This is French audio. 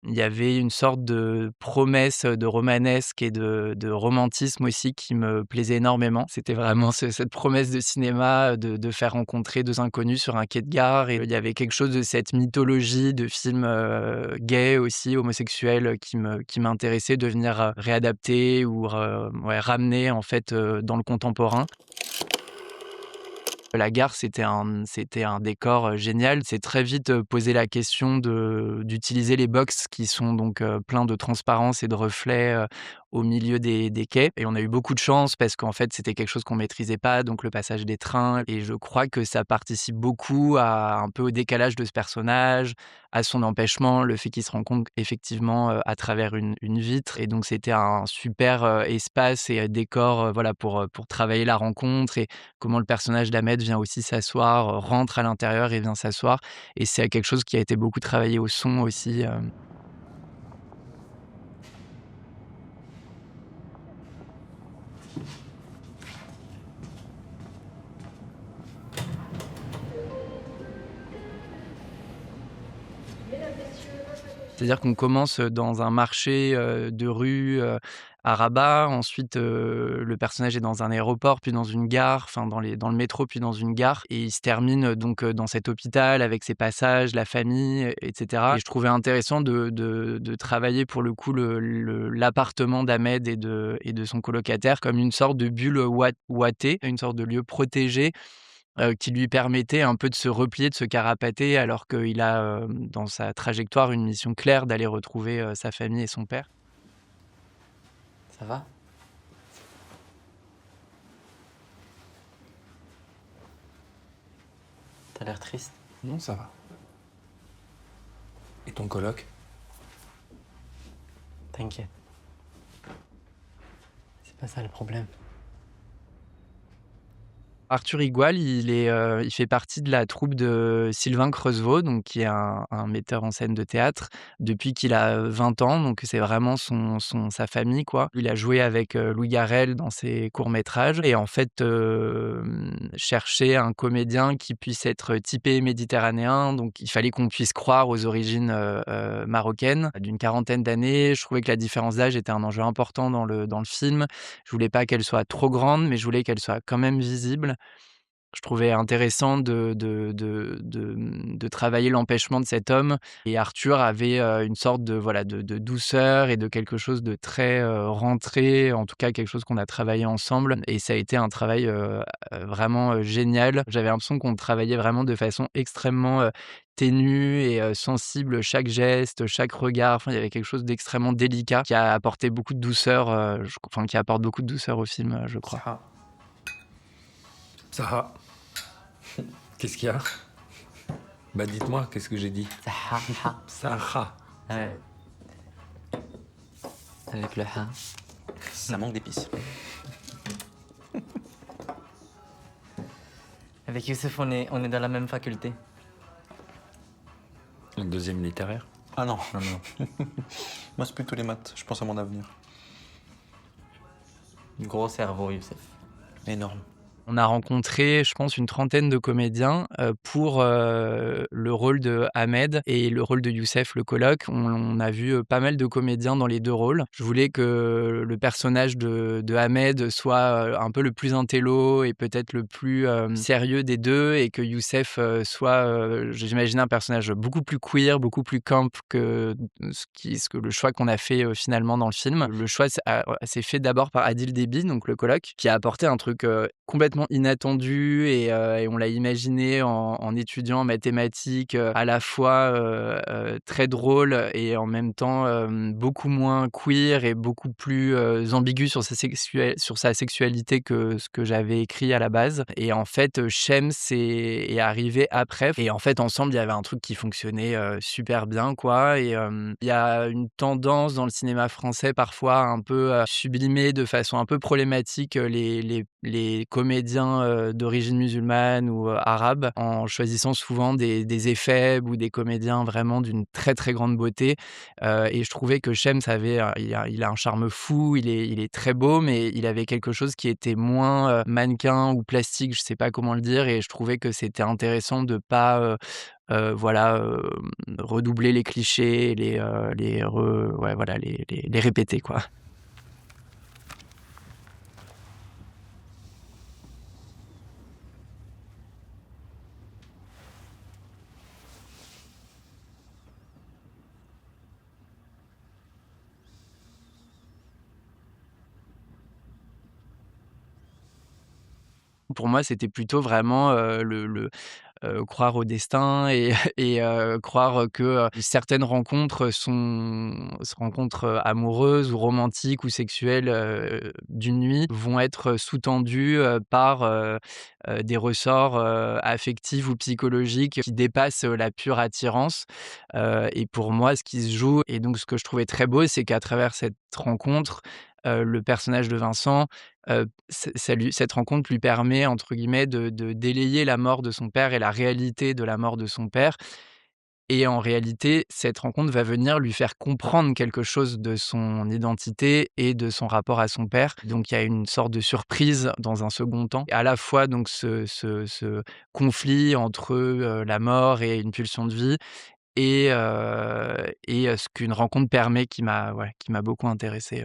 Il y avait une sorte de promesse, de romanesque et de romantisme aussi qui me plaisait énormément. C'était vraiment cette promesse de cinéma, de faire rencontrer 2 inconnus sur un quai de gare et il y avait quelque chose de cette mythologie de film, gay aussi, homosexuel, qui m'intéressait de venir, réadapter ou ouais, ramener en fait, dans le contemporain. La gare, c'était un décor, génial. C'est très vite, posé la question d'utiliser les box qui sont donc, pleins de transparence et de reflets, au milieu des quais et on a eu beaucoup de chance parce qu'en fait, c'était quelque chose qu'on maîtrisait pas, donc le passage des trains et je crois que ça participe beaucoup à un peu au décalage de ce personnage, à son empêchement, le fait qu'il se rencontre effectivement, à travers une vitre et donc c'était un super, espace et décor, voilà pour travailler la rencontre et comment le personnage d'Ahmed vient aussi s'asseoir, rentre à l'intérieur et vient s'asseoir et c'est quelque chose qui a été beaucoup travaillé au son aussi, C'est-à-dire qu'on commence, dans un marché, de rue, à Rabat. Ensuite, le personnage est dans un aéroport, puis dans une gare, enfin dans le métro, puis dans une gare et il se termine, donc, dans cet hôpital avec ses passages, la famille et cetera et je trouvais intéressant de travailler pour le coup l'appartement d'Ahmed et de son colocataire comme une sorte de bulle, ouatée, une sorte de lieu protégé qui lui permettait un peu de se replier, de se carapater alors qu'il a, dans sa trajectoire une mission claire d'aller retrouver, sa famille et son père. Ça va? T'as l'air triste. Non, ça va. Et ton coloc? T'inquiète. C'est pas ça le problème. Arthur Igual, il fait partie de la troupe de Sylvain Creusevaux, donc qui est un metteur en scène de théâtre, depuis qu'il a 20 ans, donc c'est vraiment sa famille, quoi. Il a joué avec, Louis Garrel dans ses courts-métrages et en fait, cherchait un comédien qui puisse être typé méditerranéen, donc il fallait qu'on puisse croire aux origines, marocaines, d'une quarantaine d'années. Je trouvais que la différence d'âge était un enjeu important dans le film. Je voulais pas qu'elle soit trop grande, mais je voulais qu'elle soit quand même visible. Je trouvais intéressant de travailler l'empêchement de cet homme et Arthur avait, une sorte de voilà, de douceur et de quelque chose de très, rentré, en tout cas quelque chose qu'on a travaillé ensemble et ça a été un travail, vraiment, génial. J'avais l'impression qu'on travaillait vraiment de façon extrêmement, ténue et sensible, chaque geste, chaque regard, enfin il y avait quelque chose d'extrêmement délicat qui a apporté beaucoup de douceur, qui apporte beaucoup de douceur au film, je crois. Ça. Ça. Qu'est-ce qu'il y a? Bah dites-moi, qu'est-ce que j'ai dit? Ça. Ça. Ouais. Avec le ha. Ça manque d'épices. Avec Youssef, on est dans la même faculté. Le deuxième littéraire? Ah non, non, non. Moi, c'est plutôt les maths. Je pense à mon avenir. Gros cerveau, Youssef. Énorme. On a rencontré, je pense, une trentaine de comédiens, pour, le rôle de Ahmed et le rôle de Youssef, le coloc. On a vu, pas mal de comédiens dans les 2 rôles. Je voulais que le personnage de Ahmed soit, un peu le plus intello et peut-être le plus, sérieux des 2 et que Youssef, soit, j'imaginais un personnage beaucoup plus queer, beaucoup plus camp que ce que le choix qu'on a fait, finalement dans le film. Le choix s'est fait d'abord par Adil Déby, donc le coloc, qui a apporté un truc, complètement inattendu et on l'a imaginé en étudiant en mathématiques, à la fois, très drôle et en même temps, beaucoup moins queer et beaucoup plus, ambigu sur sa sexualité que ce que j'avais écrit à la base et en fait, Shems est arrivé après et en fait, ensemble, il y avait un truc qui fonctionnait, super bien, quoi et il y a une tendance dans le cinéma français parfois à un peu, sublimer de façon un peu problématique, les comédiens comédiens, d'origine musulmane ou, arabe, en choisissant souvent des éphèbes ou des comédiens vraiment d'une très, très grande beauté, et je trouvais que Shems avait, il a un charme fou, il est très beau, mais il avait quelque chose qui était moins, mannequin ou plastique, je sais pas comment le dire, et je trouvais que c'était intéressant de pas, voilà, redoubler les clichés, les ouais, voilà, les répéter, quoi. Pour moi, c'était plutôt vraiment, croire au destin et croire que, certaines rencontres rencontres, amoureuses ou romantiques ou sexuelles, d'une nuit vont être sous-tendues, par, des ressorts, affectifs ou psychologiques qui dépassent, la pure attirance, et pour moi, ce qui se joue et donc ce que je trouvais très beau, c'est qu'à travers cette rencontre, le personnage de Vincent, cette rencontre lui permet entre guillemets de «délayer» la mort de son père et la réalité de la mort de son père, et en réalité, cette rencontre va venir lui faire comprendre quelque chose de son identité et de son rapport à son père. Donc il y a une sorte de surprise dans un second temps. À la fois donc ce conflit entre, la mort et une pulsion de vie et ce qu'une rencontre permet qui m'a beaucoup intéressé,